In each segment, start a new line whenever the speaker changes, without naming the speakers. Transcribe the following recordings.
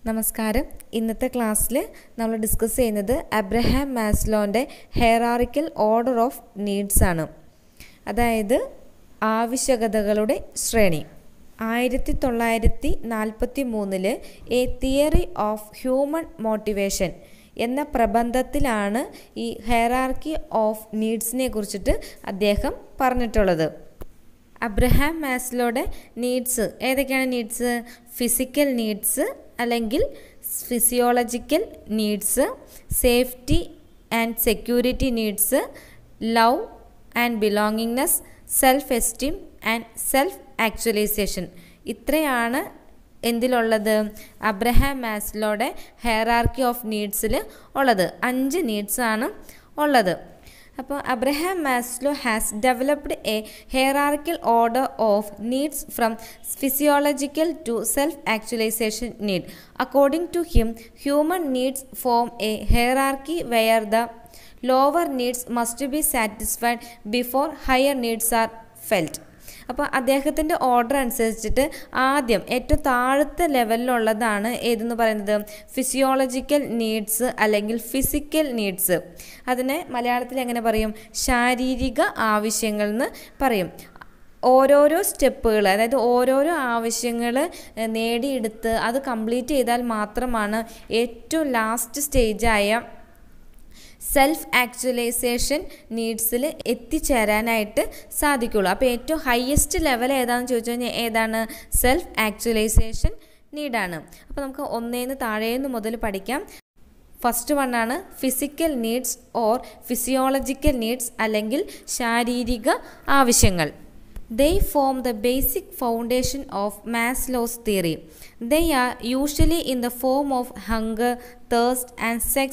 നമസ്കാരം. ഇന്നത്തെ ക്ലാസ്സിൽ നമ്മൾ ഡിസ്കസ് ചെയ്യുന്നത് അബ്രഹാം മാസ്ലോൻ്റെ ഹൈറാർക്കിക്കൽ ഓർഡർ ഓഫ് നീഡ്സ് ആണ്. അതായത് ആവശ്യകതകളുടെ ശ്രേണി. 1943 a theory of human motivation എന്ന പ്രബന്ധത്തിലാണ് ഈ ഹൈറാർക്കി ഓഫ് നീഡ്സിനെ കുറിച്ചിട്ട് അദ്ദേഹം പറഞ്ഞിട്ടുള്ളത്. അബ്രഹാം മാസ്ലോയുടെ നീഡ്സ് ഏതൊക്കെയാണ്? നീഡ്സ് ഫിസിക്കൽ നീഡ്സ് അല്ലെങ്കിൽ physiological needs, safety and security needs, love and belongingness, self esteem and self actualisation. ഇത്രയാണ് എന്തിലുള്ളത്? അബ്രഹാം മാസ്ലോയുടെ ഹൈറാർക്കി ഓഫ് നീഡ്സിൽ ഉള്ളത്. 5 നീഡ്സാണ് ഉള്ളത്. അപ്പോൾ Abraham Maslow has developed a hierarchical order of needs from physiological to self actualization need. According to him, human needs form a hierarchy where the lower needs must be satisfied before higher needs are felt. അപ്പോൾ അദ്ദേഹത്തിൻ്റെ order അനുസരിച്ചിട്ട് ആദ്യം ഏറ്റവും താഴത്തെ ലെവലിലുള്ളതാണ് ഏതെന്ന് പറയുന്നത് physiological needs അല്ലെങ്കിൽ physical needs. അതിനെ മലയാളത്തിൽ എങ്ങനെ പറയും? ശാരീരിക ആവശ്യങ്ങൾ എന്ന് പറയും. ഓരോരോ സ്റ്റെപ്പുകൾ, അതായത് ഓരോരോ ആവശ്യങ്ങൾ നേടിയെടുത്ത് അത് കംപ്ലീറ്റ് ചെയ്താൽ മാത്രമാണ് ഏറ്റവും ലാസ്റ്റ് സ്റ്റേജായ സെൽഫ് ആക്ച്വലൈസേഷൻ നീഡ്സിൽ എത്തിച്ചേരാനായിട്ട് സാധിക്കുള്ളൂ. അപ്പോൾ ഏറ്റവും ഹയസ്റ്റ് ലെവൽ ഏതാണെന്ന് ചോദിച്ചു കഴിഞ്ഞാൽ ഏതാണ്? സെൽഫ് ആക്ച്വലൈസേഷൻ നീഡാണ്. അപ്പോൾ നമുക്ക് ഒന്നേന്ന് താഴേന്ന് മുതൽ പഠിക്കാം. ഫസ്റ്റ് വണ്ണാണ് physical needs or physiological needs അല്ലെങ്കിൽ ശാരീരിക ആവശ്യങ്ങൾ. They form the basic foundation of Maslow's theory. They are usually in the form of hunger, thirst and sex,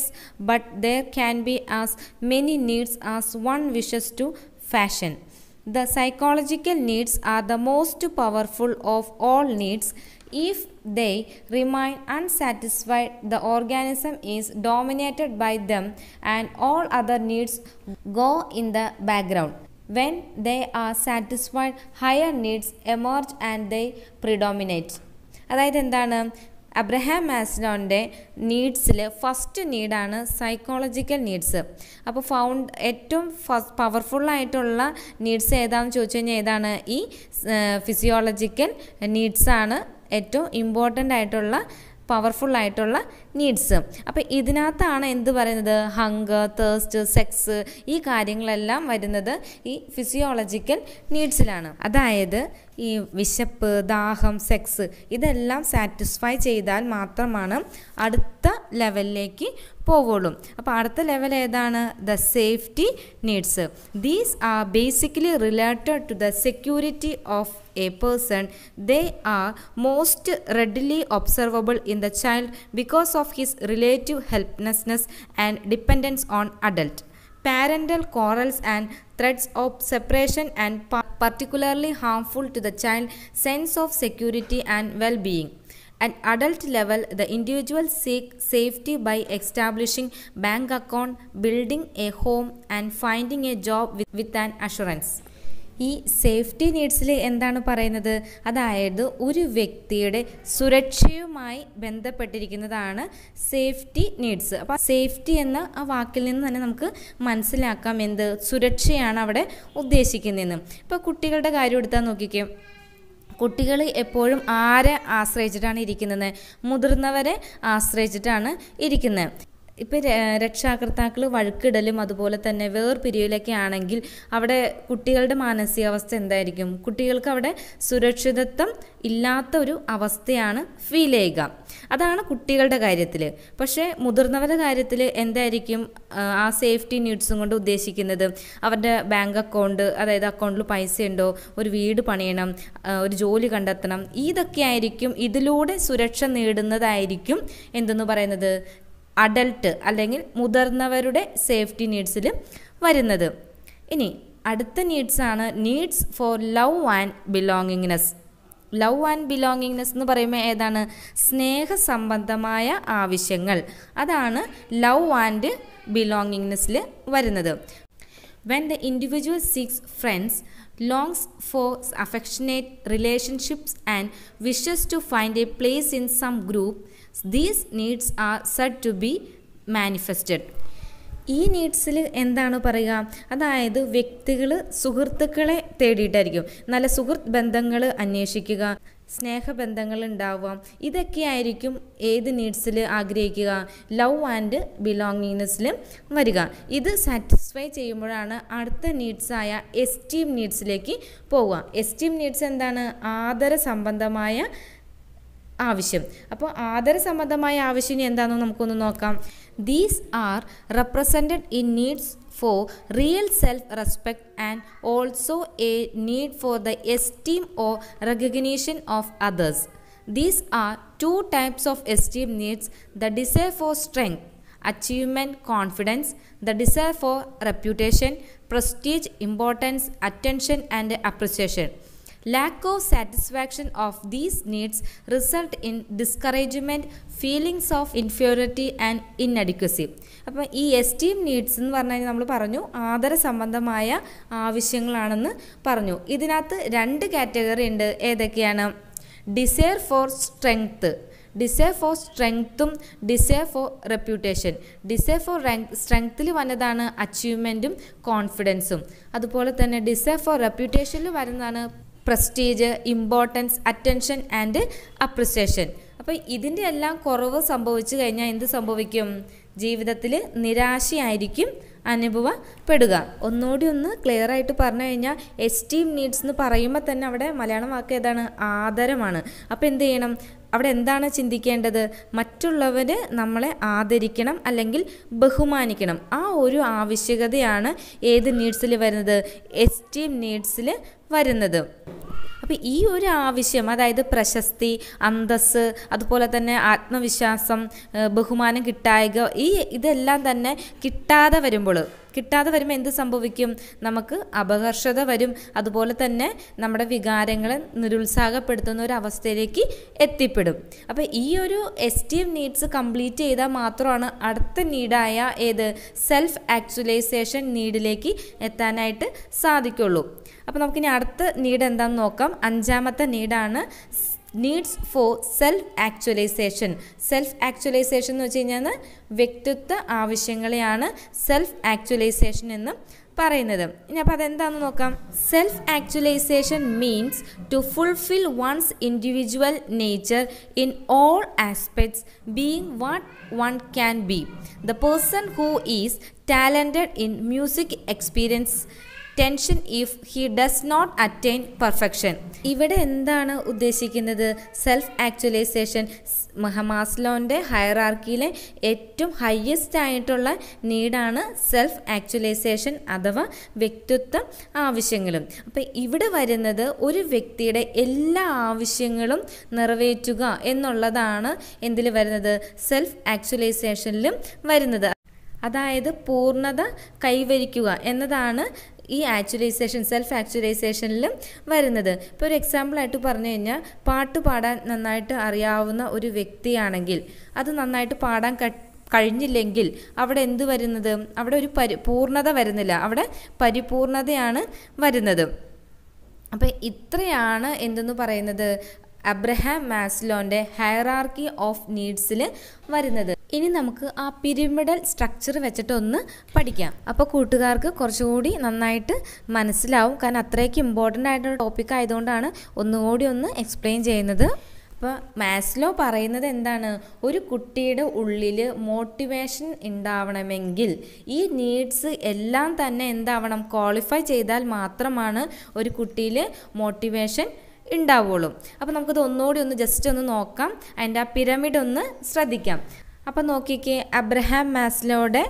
but there can be as many needs as one wishes to fashion. The psychological needs are the most powerful of all needs. If they remain unsatisfied, the organism is dominated by them and all other needs go in the background. When they are satisfied, higher needs emerge and they predominate. അതായത് എന്താണ്? Abraham മാസ്ലോൻ്റെ നീഡ്സിൽ first നീഡാണ് psychological needs. അപ്പോൾ ഏറ്റവും പവർഫുള്ളായിട്ടുള്ള needs ഏതാണെന്ന് ചോദിച്ചു കഴിഞ്ഞാൽ ഏതാണ്? ഈ ഫിസിയോളജിക്കൽ നീഡ്സാണ് ഏറ്റവും ഇമ്പോർട്ടൻ്റ് ആയിട്ടുള്ള പവർഫുള്ളായിട്ടുള്ള നീഡ്സ്. അപ്പോൾ ഇതിനകത്താണ് എന്ത് പറയുന്നത്? ഹങ്കർ, തേഴ്സ്റ്റ്, സെക്സ്, ഈ കാര്യങ്ങളെല്ലാം വരുന്നത് ഈ ഫിസിയോളജിക്കൽ നീഡ്സിലാണ്. അതായത് ഈ വിശപ്പ്, ദാഹം, സെക്സ് ഇതെല്ലാം സാറ്റിസ്ഫൈ ചെയ്താൽ മാത്രമാണ് അടുത്ത ലെവലിലേക്ക് പോവുള്ളൂ. അപ്പോൾ അടുത്ത ലെവൽ ഏതാണ്? The safety needs. These are basically related to the security of a person. They are most readily observable in the child because of his relative helplessness and dependence on adult. Parental quarrels and threats of separation and particularly harmful to the child's sense of security and well-being. At adult level, the individual seeks safety by establishing bank account, building a home and finding a job with an assurance. ഈ safety നീഡ്സിൽ എന്താണ് പറയുന്നത്? അതായത് ഒരു വ്യക്തിയുടെ സുരക്ഷയുമായി ബന്ധപ്പെട്ടിരിക്കുന്നതാണ് safety needs. അപ്പോൾ safety എന്ന ആ വാക്കിൽ നിന്ന് തന്നെ നമുക്ക് മനസ്സിലാക്കാം എന്ത്? സുരക്ഷയാണ് അവിടെ ഉദ്ദേശിക്കുന്നതെന്ന്. ഇപ്പോൾ കുട്ടികളുടെ കാര്യം എടുത്താൽ നോക്കിക്കേ. കുട്ടികൾ എപ്പോഴും ആരെ ആശ്രയിച്ചിട്ടാണ് ഇരിക്കുന്നത്? മുതിർന്നവരെ ആശ്രയിച്ചിട്ടാണ് ഇരിക്കുന്നത്. ഇപ്പോൾ രക്ഷാകർത്താക്കൾ വഴക്കിടലും അതുപോലെ തന്നെ വേർപിരിയലൊക്കെ ആണെങ്കിൽ അവിടെ കുട്ടികളുടെ മാനസികാവസ്ഥ എന്തായിരിക്കും? കുട്ടികൾക്ക് അവിടെ സുരക്ഷിതത്വം ഇല്ലാത്ത ഒരു അവസ്ഥയാണ് ഫീൽ ചെയ്യുക. അതാണ് കുട്ടികളുടെ കാര്യത്തിൽ. പക്ഷേ മുതിർന്നവരുടെ കാര്യത്തിൽ എന്തായിരിക്കും ആ സേഫ്റ്റി നീഡ്സും കൊണ്ട് ഉദ്ദേശിക്കുന്നത്? അവരുടെ ബാങ്ക് അക്കൗണ്ട്, അതായത് അക്കൗണ്ടിൽ പൈസ ഉണ്ടോ, ഒരു വീട് പണിയണം, ഒരു ജോലി കണ്ടെത്തണം, ഇതൊക്കെ ആയിരിക്കും. ഇതിലൂടെ സുരക്ഷ നേടുന്നതായിരിക്കും എന്തെന്ന് പറയുന്നത് അഡൽട്ട് അല്ലെങ്കിൽ മുതിർന്നവരുടെ സേഫ്റ്റി നീഡ്സിൽ വരുന്നത്. ഇനി അടുത്ത നീഡ്സാണ് needs for love and belongingness. Love and belongingness എന്ന് പറയുമ്പോൾ ഏതാണ്? സ്നേഹസംബന്ധമായ ആവശ്യങ്ങൾ. അതാണ് ലവ് ആൻഡ് ബിലോങ്ങിങ്നെസ്സിൽ വരുന്നത്. When the individual seeks friends, longs for affectionate relationships and wishes to find a place in some group, these needs are said to be manifested. ഈ നീഡ്സിൽ എന്താണ് പറയുക, അതായത് വ്യക്തികൾ സുഹൃത്തുക്കളെ തേടിയിട്ടായിരിക്കും, നല്ല സുഹൃത്ത് ബന്ധങ്ങൾ അന്വേഷിക്കുക, സ്നേഹബന്ധങ്ങൾ ഉണ്ടാവുക, ഇതൊക്കെയായിരിക്കും ഏത് നീഡ്സിൽ ആഗ്രഹിക്കുക, ലവ് ആൻഡ് ബിലോങ്ങിങ്നെസ്സിൽ വരിക. ഇത് സാറ്റിസ്ഫൈ ചെയ്യുമ്പോഴാണ് അടുത്ത നീഡ്സായ എസ്റ്റീം നീഡ്സിലേക്ക് പോവുക. എസ്റ്റീം നീഡ്സ് എന്താണ്, ആദര സംബന്ധമായ ആവശ്യം. അപ്പോൾ ആദര സംബന്ധമായ ആവശ്യം എന്താണെന്ന് നമുക്കൊന്ന് നോക്കാം. These are represented in needs for real self-respect and also a need for the esteem or recognition of others. These are two types of esteem needs: the desire for strength, achievement, confidence; the desire for reputation, prestige, importance, attention and appreciation. Lack of satisfaction of these needs result in discouragement, feelings of inferiority and inadequacy. അപ്പോൾ ഈ esteem needs എന്ന് പറഞ്ഞാൽ നമ്മൾ പറഞ്ഞു ആദര സംബന്ധമായ ആവശ്യങ്ങളാണെന്ന് പറഞ്ഞു. ഇതിനകത്ത് രണ്ട് കാറ്റഗറി ഉണ്ട്. ഏതൊക്കെയാണ്? Desire for strength, desire for സ്ട്രെങ്ത്തും desire for reputation. Desire for സ്ട്രെങ്ത്തിൽ വന്നതാണ് അച്ചീവ്മെൻറ്റും കോൺഫിഡൻസും. അതുപോലെ തന്നെ ഡിസയർ ഫോർ റെപ്യൂട്ടേഷനിൽ വരുന്നതാണ് prestige, importance, attention and appreciation. അപ്പോൾ ഇതിൻ്റെ എല്ലാം കുറവ് സംഭവിച്ചു കഴിഞ്ഞാൽ എന്ത് സംഭവിക്കും? ജീവിതത്തിൽ നിരാശയായിരിക്കും അനുഭവപ്പെടുക. ഒന്നുകൂടി ഒന്ന് ക്ലിയർ ആയിട്ട് പറഞ്ഞു കഴിഞ്ഞാൽ എസ്റ്റീം നീഡ്സ് എന്ന് പറയുമ്പോൾ തന്നെ അവിടെ മലയാളം വാക്ക് ഏതാണ്? ആദരമാണ്. അപ്പോൾ എന്ത് ചെയ്യണം? അവിടെ എന്താണ് ചിന്തിക്കേണ്ടത്? മറ്റുള്ളവർ നമ്മളെ ആദരിക്കണം അല്ലെങ്കിൽ ബഹുമാനിക്കണം. ആ ഒരു ആവശ്യകതയാണ് ഏത് നീഡ്സിൽ വരുന്നത്? എസ്റ്റീം നീഡ്സിൽ വരുന്നത്. അപ്പോൾ ഈ ഒരു ആവശ്യം, അതായത് പ്രശസ്തി, അന്തസ്സ്, അതുപോലെ തന്നെ ആത്മവിശ്വാസം, ബഹുമാനം കിട്ടായ്ക, ഇതെല്ലാം തന്നെ കിട്ടാതെ വരുമ്പോൾ എന്ത് സംഭവിക്കും? നമുക്ക് അപകർഷത വരും. അതുപോലെ തന്നെ നമ്മുടെ വികാരങ്ങളെ നിരുത്സാഹപ്പെടുത്തുന്ന ഒരു അവസ്ഥയിലേക്ക് എത്തിപ്പെടും. അപ്പോൾ ഈ ഒരു എസ്റ്റീം നീഡ്സ് കംപ്ലീറ്റ് ചെയ്താൽ മാത്രമാണ് അടുത്ത നീഡായ ഏത് സെൽഫ് ആക്ച്വലൈസേഷൻ നീഡിലേക്ക് എത്താനായിട്ട് സാധിക്കുള്ളൂ. അപ്പോൾ നമുക്കിനി അടുത്ത നീഡ് എന്താണെന്ന് നോക്കാം. അഞ്ചാമത്തെ നീഡാണ് needs for self actualisation. Self actualisation എന്ന് വെച്ച് കഴിഞ്ഞാൽ വ്യക്തിത്വ ആവശ്യങ്ങളെയാണ് സെൽഫ് ആക്ച്വലൈസേഷൻ എന്ന് പറയുന്നത്. ഇനി അപ്പോൾ അതെന്താണെന്ന് നോക്കാം. Self actualization means to fulfil one's individual nature in all aspects, being what one can be. The person who is talented in music experience tension if he does not attain perfection. ഇവിടെ എന്താണ് ഉദ്ദേശിക്കുന്നത്? Self actualization മാസ്ലോൻ്റെ ഹയറാർക്കിയിലെ ഏറ്റവും highest ആയിട്ടുള്ള നീഡാണ് self actualization അഥവാ വ്യക്തിത്വ ആവശ്യങ്ങളും. അപ്പോൾ ഇവിടെ വരുന്നത് ഒരു വ്യക്തിയുടെ എല്ലാ ആവശ്യങ്ങളും നിറവേറ്റുക എന്നുള്ളതാണ് എന്തിൽ വരുന്നത്? സെൽഫ് ആക്ച്വലൈസേഷനിലും വരുന്നത്. അതായത് പൂർണ്ണത കൈവരിക്കുക എന്നതാണ് ഈ സെൽഫ് ആക്ച്വലൈസേഷനിലും വരുന്നത്. ഇപ്പോൾ ഒരു എക്സാമ്പിളായിട്ട് പറഞ്ഞു കഴിഞ്ഞാൽ പാട്ട് പാടാൻ നന്നായിട്ട് അറിയാവുന്ന ഒരു വ്യക്തിയാണെങ്കിൽ അത് നന്നായിട്ട് പാടാൻ കഴിഞ്ഞില്ലെങ്കിൽ അവിടെ എന്ത് വരുന്നത്? അവിടെ ഒരു പൂർണ്ണത വരുന്നില്ല, അവിടെ പരിപൂർണതയാണ് വരുന്നത്. അപ്പോൾ ഇത്രയാണ് എന്തെന്ന് പറയുന്നത് അബ്രഹാം മാസ്ലോൻ്റെ ഹയറാർക്കി ഓഫ് നീഡ്സിൽ വരുന്നത്. ഇനി നമുക്ക് ആ പിരമിഡൽ സ്ട്രക്ചർ വെച്ചിട്ട് ഒന്ന് പഠിക്കാം. അപ്പോൾ കൂട്ടുകാർക്ക് കുറച്ചുകൂടി നന്നായിട്ട് മനസ്സിലാവും. കാരണം അത്രയ്ക്ക് ഇമ്പോർട്ടൻ്റ് ആയിട്ടുള്ള ടോപ്പിക് ആയതുകൊണ്ടാണ് ഒന്നുകൂടി ഒന്ന് എക്സ്പ്ലെയിൻ ചെയ്യുന്നത്. അപ്പോൾ മാസ്ലോ പറയുന്നത് എന്താണ്? ഒരു കുട്ടിയുടെ ഉള്ളിൽ മോട്ടിവേഷൻ ഉണ്ടാവണമെങ്കിൽ ഈ നീഡ്സ് എല്ലാം തന്നെ എന്താവണം? ക്വാളിഫൈ ചെയ്താൽ മാത്രമാണ് ഒരു കുട്ടിയിൽ മോട്ടിവേഷൻ ഉണ്ടാവുള്ളൂ. അപ്പോൾ നമുക്കത് ഒന്നുകൂടി ജസ്റ്റ് ഒന്ന് നോക്കാം. അതിൻ്റെ ആ പിരമിഡ് ഒന്ന് ശ്രദ്ധിക്കാം. അപ്പോൾ നോക്കിക്കേ, അബ്രഹാം മാസ്ലോയുടെ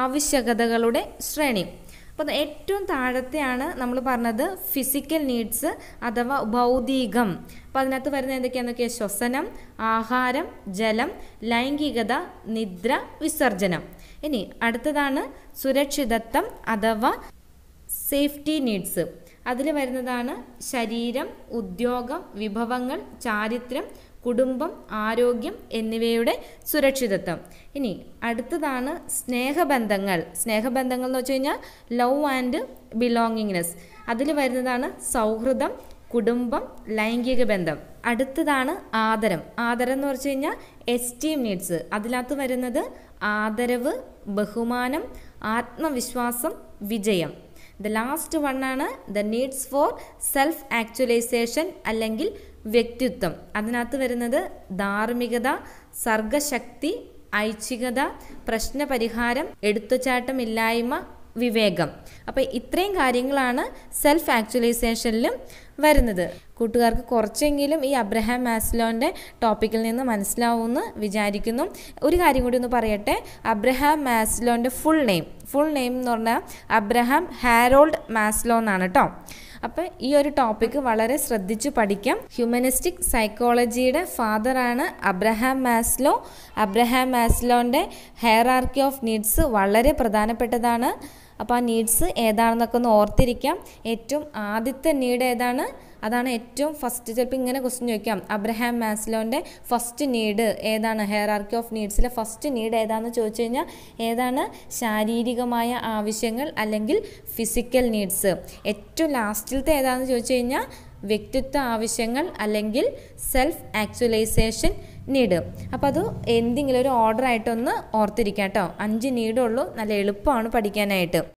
ആവശ്യകതകളുടെ ശ്രേണി. അപ്പോൾ ഏറ്റവും താഴത്തെയാണ് നമ്മൾ പറഞ്ഞത് ഫിസിക്കൽ നീഡ്സ് അഥവാ ഭൗതികം. അപ്പോൾ അതിനകത്ത് വരുന്ന എന്തൊക്കെയാണെന്നൊക്കെ? ശ്വസനം, ആഹാരം, ജലം, ലൈംഗികത, നിദ്ര, വിസർജനം. ഇനി അടുത്തതാണ് സുരക്ഷിതത്വം അഥവാ സേഫ്റ്റി നീഡ്സ്. അതിൽ വരുന്നതാണ് ശരീരം, ഉദ്യോഗം, വിഭവങ്ങൾ, ചാരിത്രം, കുടുംബം, ആരോഗ്യം എന്നിവയുടെ സുരക്ഷിതത്വം. ഇനി അടുത്തതാണ് സ്നേഹബന്ധങ്ങൾ. സ്നേഹബന്ധങ്ങൾ എന്ന് വെച്ച് കഴിഞ്ഞാൽ ലവ് ആൻഡ് ബിലോങ്ങിങ്നെസ്. അതിൽ വരുന്നതാണ് സൗഹൃദം, കുടുംബം, ലൈംഗിക ബന്ധം. അടുത്തതാണ് ആദരം. ആദരം എന്ന് വെച്ച് കഴിഞ്ഞാൽ എസ്റ്റീം നീഡ്സ്. അതിനകത്ത് വരുന്നത് ആദരവ്, ബഹുമാനം, ആത്മവിശ്വാസം, വിജയം. ദ ലാസ്റ്റ് വൺ ആണ് the needs for self actualization അല്ലെങ്കിൽ വ്യക്തിത്വം. അതിനകത്ത് വരുന്നത് ധാർമ്മികത, സർഗശക്തി, ഐച്ഛികത, പ്രശ്നപരിഹാരം, എടുത്തുചാട്ടമില്ലായ്മ, വിവേകം. അപ്പോൾ ഇത്രയും കാര്യങ്ങളാണ് സെൽഫ് ആക്ച്വലൈസേഷനിലും വരുന്നത്. കൂട്ടുകാർക്ക് കുറച്ചെങ്കിലും ഈ അബ്രഹാം മാസ്ലോൻ്റെ ടോപ്പിക്കിൽ നിന്ന് മനസ്സിലാവുമെന്ന് വിചാരിക്കുന്നു. ഒരു കാര്യം കൂടി ഒന്ന് പറയട്ടെ. അബ്രഹാം മാസ്ലോൻ്റെ ഫുൾ നെയിം എന്ന് പറഞ്ഞാൽ അബ്രഹാം ഹാരോൾഡ് മാസ്ലോ എന്നാണ് കേട്ടോ. അപ്പോൾ ഈ ഒരു ടോപ്പിക്ക് വളരെ ശ്രദ്ധിച്ച് പഠിക്കാം. ഹ്യൂമനിസ്റ്റിക് സൈക്കോളജിയുടെ ഫാദറാണ് അബ്രഹാം മാസ്ലോ. അബ്രഹാം മാസ്ലോൻ്റെ ഹൈറാർക്കി ഓഫ് നീഡ്സ് വളരെ പ്രധാനപ്പെട്ടതാണ്. അപ്പോൾ ആ നീഡ്സ് ഏതാണെന്നൊക്കെ ഒന്ന് ഓർത്തിരിക്കാം. ഏറ്റവും ആദ്യത്തെ നീഡ് ഏതാണ്? അതാണ് ഏറ്റവും ഫസ്റ്റ്. ചിലപ്പോൾ ഇങ്ങനെ ക്വസ്റ്റ്യൻ ചോദിക്കാം, അബ്രഹാം മാസ്ലോൻ്റെ ഫസ്റ്റ് നീഡ് ഏതാണ്? ഹൈറാർക്കി ഓഫ് നീഡ്സിലെ ഫസ്റ്റ് നീഡ് ഏതാണെന്ന് ചോദിച്ചു കഴിഞ്ഞാൽ ഏതാണ്? ശാരീരികമായ ആവശ്യങ്ങൾ അല്ലെങ്കിൽ ഫിസിക്കൽ നീഡ്സ്. ഏറ്റവും ലാസ്റ്റിലത്തെ ഏതാണെന്ന് ചോദിച്ചു കഴിഞ്ഞാൽ വ്യക്തിത്വ ആവശ്യങ്ങൾ അല്ലെങ്കിൽ സെൽഫ് ആക്ച്വലൈസേഷൻ നീഡ്. അപ്പോൾ അത് എന്തെങ്കിലും ഒരു ഓർഡർ ആയിട്ടൊന്ന് ഓർത്തിരിക്കാം കേട്ടോ. 5 നീഡുള്ളൂ. നല്ല എളുപ്പമാണ് പഠിക്കാനായിട്ട്.